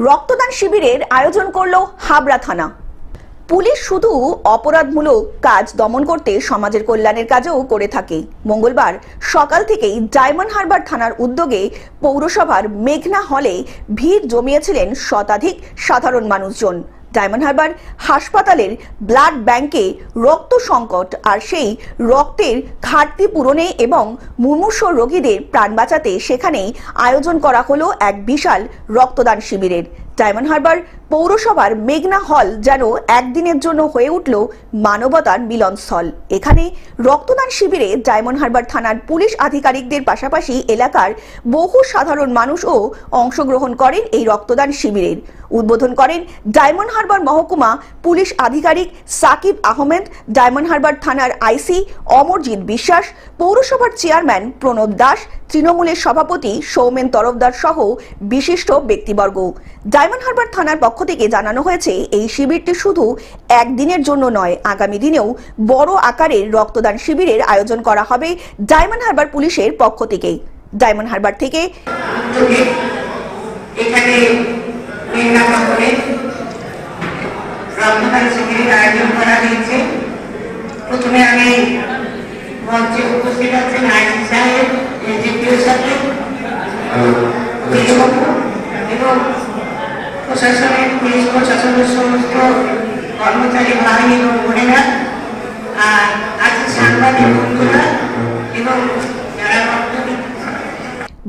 রক্তদান শিবিরের আয়োজন করলো হাবড়া থানা। পুলিশ শুধু অপরাধমূলক কাজ দমন করতে সমাজের কল্যাণের কাজও করে থাকে। মঙ্গলবার সকাল থেকেই ডায়মন্ড হারবার থানার উদ্যোগে পৌরসভার মেঘনা হলে ভিড় জমিয়েছিলেন শতাধিক সাধারণ মানুষজন। ডায়মন্ড হারবার হাসপাতালের ব্লাড ব্যাংকে রক্ত সংকট আর সেই রক্তের ঘাটতি পূরণে এবং মুমূর্ষু রোগীদের প্রাণ বাঁচাতে সেখানেই আয়োজন করা হলো এক বিশাল রক্তদান শিবিরের। ডায়মন্ড হারবার পৌরসভার মেঘনা হল যেন একদিনের জন্য হয়ে উঠল মানবতার মিলনস্থল। এখানে রক্তদান শিবিরে ডায়মন্ড হারবার থানার পুলিশ আধিকারিকদের পাশাপাশি এলাকার বহু সাধারণ মানুষও অংশগ্রহণ করেন এই রক্তদান শিবিরের। উদ্বোধন করেন ডায়মন্ড হারবার মহকুমা পুলিশ আধিকারিক সাকিব আহমেদ, ডায়মন্ড হারবার থানার আইসি অমরজিৎ বিশ্বাস, পৌরসভার চেয়ারম্যান প্রণব দাস, তৃণমূলের সভাপতি সৌমেন তরফদার সহ বিশিষ্ট ব্যক্তিবর্গ। ডায়মন্ড হারবার থানার পক্ষ থেকে জানানো হয়েছে, এই শিবিরটি শুধু একদিনের জন্য নয়, আগামী দিনেও বড় আকারের রক্তদান শিবিরের আয়োজন করা হবে ডায়মন্ড হারবার পুলিশের পক্ষ থেকে। ডায়মন্ড হারবার থেকে রক্তদান শিবিরের আয়োজন করা হয়েছে। প্রথমে আমি মঞ্চে উপস্থিত আছেন আইসি সাহেব, এসডিপিও সাহেব এবং প্রশাসনের পুলিশ প্রশাসনের সমস্ত কর্মচারী ভাই এবং বোনেরা, আর আছে সাংবাদিক বন্ধুরা এবং যারা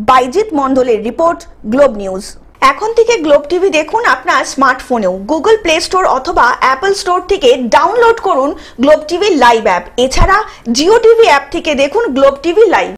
বাইজিৎ মণ্ডলের রিপোর্ট, গ্লোব নিউজ। এখন থেকে গ্লোব টিভি দেখুন আপনার স্মার্টফোনেও। গুগল প্লে স্টোর অথবা অ্যাপল স্টোর থেকে ডাউনলোড করুন গ্লোব টিভি লাইভ অ্যাপ। এছাড়া জিও টিভি অ্যাপ থেকে দেখুন গ্লোব টিভি লাইভ।